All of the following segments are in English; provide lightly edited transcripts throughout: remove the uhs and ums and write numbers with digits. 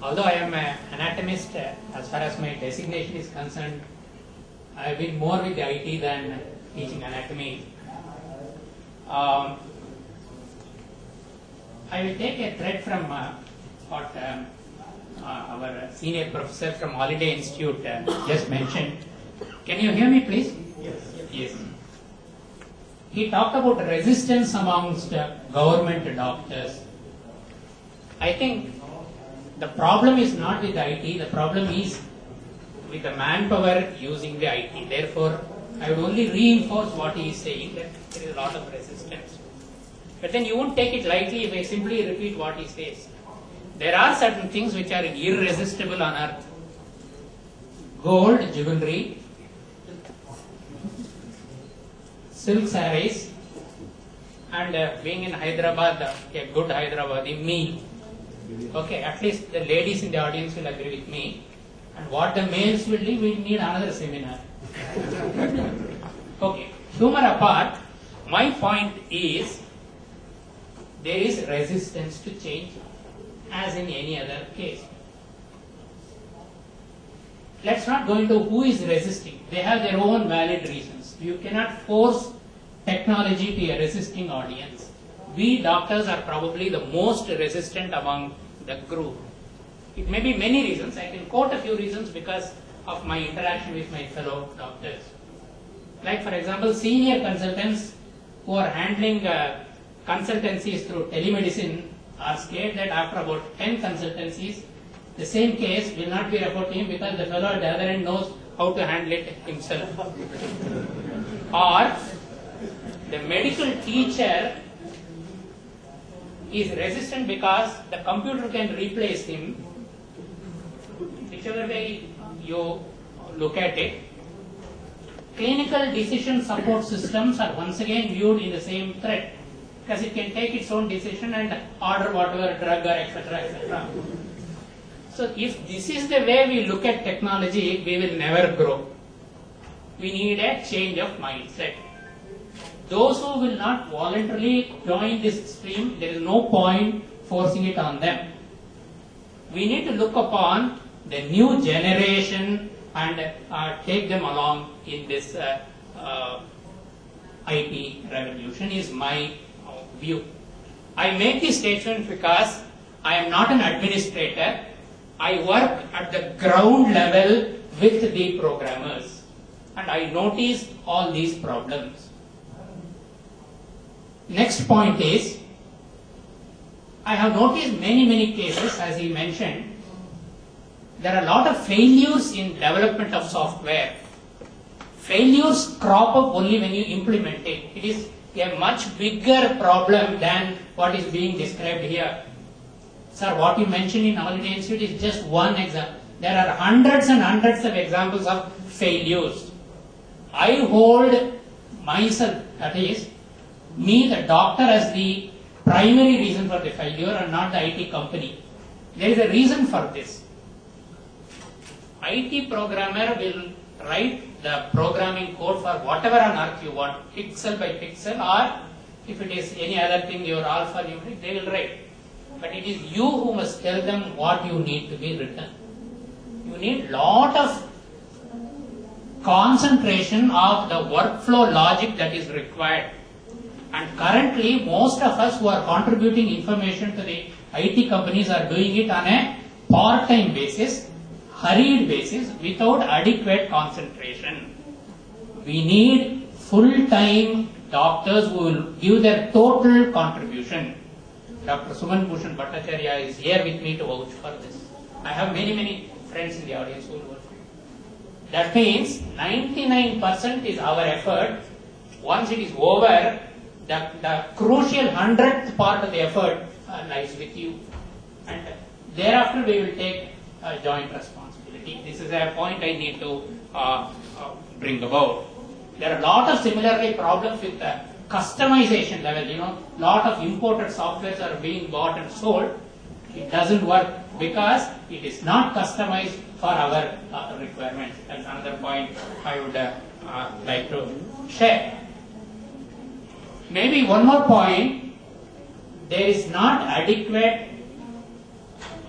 although I am an anatomist, as far as my designation is concerned, I have been more with the IT than teaching anatomy. I will take a thread from what our senior professor from Holiday Institute just mentioned. Can you hear me, please? Yes. He talked about resistance amongst government doctors. I think the problem is not with IT, the problem is with the manpower using the IT. Therefore, I would only reinforce what he is saying, that there is a lot of resistance. But then you won't take it lightly if I simply repeat what he says. There are certain things which are irresistible on earth. Gold, jewelry, silk sarees, and being in Hyderabad, a good Hyderabadi meal. Okay, at least the ladies in the audience will agree with me. And what the males will do, we need another seminar. Okay, humor apart, my point is there is resistance to change as in any other case. Let's not go into who is resisting. They have their own valid reasons. You cannot force technology to a resisting audience. We doctors are probably the most resistant among the group. It may be many reasons. I can quote a few reasons because of my interaction with my fellow doctors. Like for example, senior consultants who are handling consultancies through telemedicine are scared that after about 10 consultancies, the same case will not be reported to him because the fellow at the other end knows how to handle it himself. Or the medical teacher is resistant because the computer can replace him. Whichever way you look at it, clinical decision support systems are once again viewed in the same thread because it can take its own decision and order whatever drug or etc. etc. So if this is the way we look at technology, we will never grow. We need a change of mindset. Those who will not voluntarily join this stream, there is no point forcing it on them. We need to look upon the new generation and take them along in this IT revolution is my view. I make this statement because I am not an administrator. I work at the ground level with the programmers and I notice all these problems. Next point is, I have noticed many cases, as he mentioned, there are a lot of failures in development of software. Failures crop up only when you implement it. It is a much bigger problem than what is being described here. Sir, what you mentioned in Holiday Institute is just one example. There are hundreds and hundreds of examples of failures. I hold myself, that is, me, the doctor, as the primary reason for the failure and not the IT company. There is a reason for this. IT programmer will write the programming code for whatever on earth you want, pixel by pixel, or if it is any other thing, your alphanumeric, they will write. But it is you who must tell them what you need to be written. You need lot of concentration of the workflow logic that is required. And currently, most of us who are contributing information to the IT companies are doing it on a part-time basis, hurried basis, without adequate concentration. We need full-time doctors who will give their total contribution. Dr. Suman Bhushan Bhattacharya is here with me to vouch for this. I have many friends in the audience who will vouch for it. That means 99% is our effort. Once it is over, the crucial 100th part of the effort lies with you. And thereafter we will take joint responsibility. This is a point I need to bring about. There are a lot of similarly problems with the customization level. Lot of imported softwares are being bought and sold. It doesn't work because it is not customized for our requirements. That's another point I would like to share. Maybe one more point, there is not adequate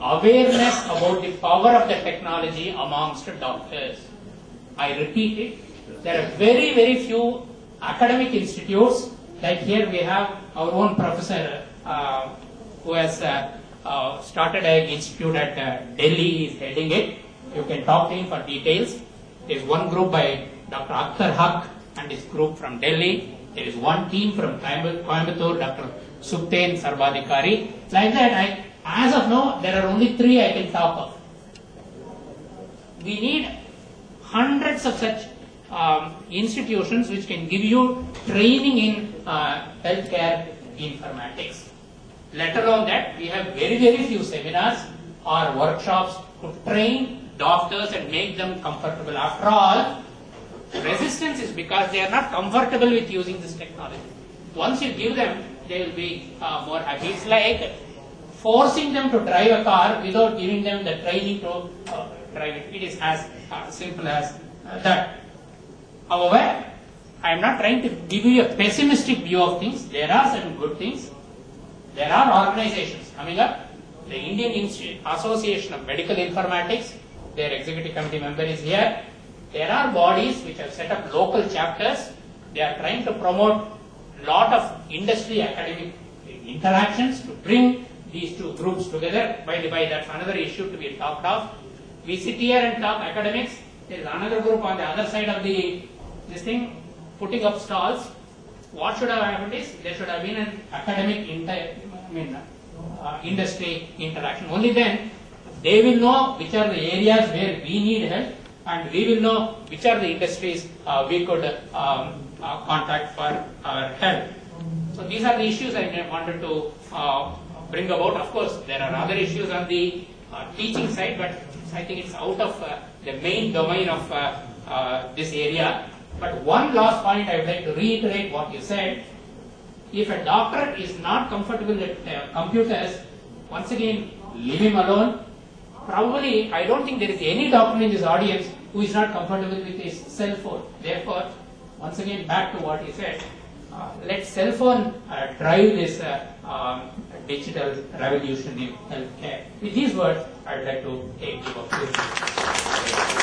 awareness about the power of the technology amongst doctors. I repeat it, there are very, very few academic institutes, like here we have our own professor who has started an institute at Delhi, he is heading it. You can talk to him for details. There is one group by Dr. Akhtar Haq and his group from Delhi. There is one team from Coimbatore, Dr. Subten Sarbadikari. Like that, as of now, there are only 3 I can talk of. We need hundreds of such institutions which can give you training in healthcare informatics. Let alone that, we have very, very few seminars or workshops to train doctors and make them comfortable. After all, resistance is because they are not comfortable with using this technology. Once you give them, they will be more happy. It's like forcing them to drive a car without giving them the training to drive it. It is as simple as that. However, I am not trying to give you a pessimistic view of things. There are some good things. There are organizations coming up. The Indian Association of Medical Informatics, their executive committee member is here. There are bodies which have set up local chapters. They are trying to promote a lot of industry academic interactions to bring these two groups together. By the way, that's another issue to be talked of. We sit here and talk academics. There is another group on the other side of this thing putting up stalls. What should have happened is there should have been an academic industry interaction. Only then they will know which are the areas where we need help, and we will know which are the industries we could contact for our help. So these are the issues I wanted to bring about. Of course, there are other issues on the teaching side, but I think it's out of the main domain of this area. But one last point I would like to reiterate what you said. If a doctor is not comfortable with computers, once again, leave him alone. Probably, I don't think there is any doctor in this audience who is not comfortable with his cell phone. Therefore, once again, back to what he said, let cell phone drive this digital revolution in healthcare. With these words, I would like to take you up.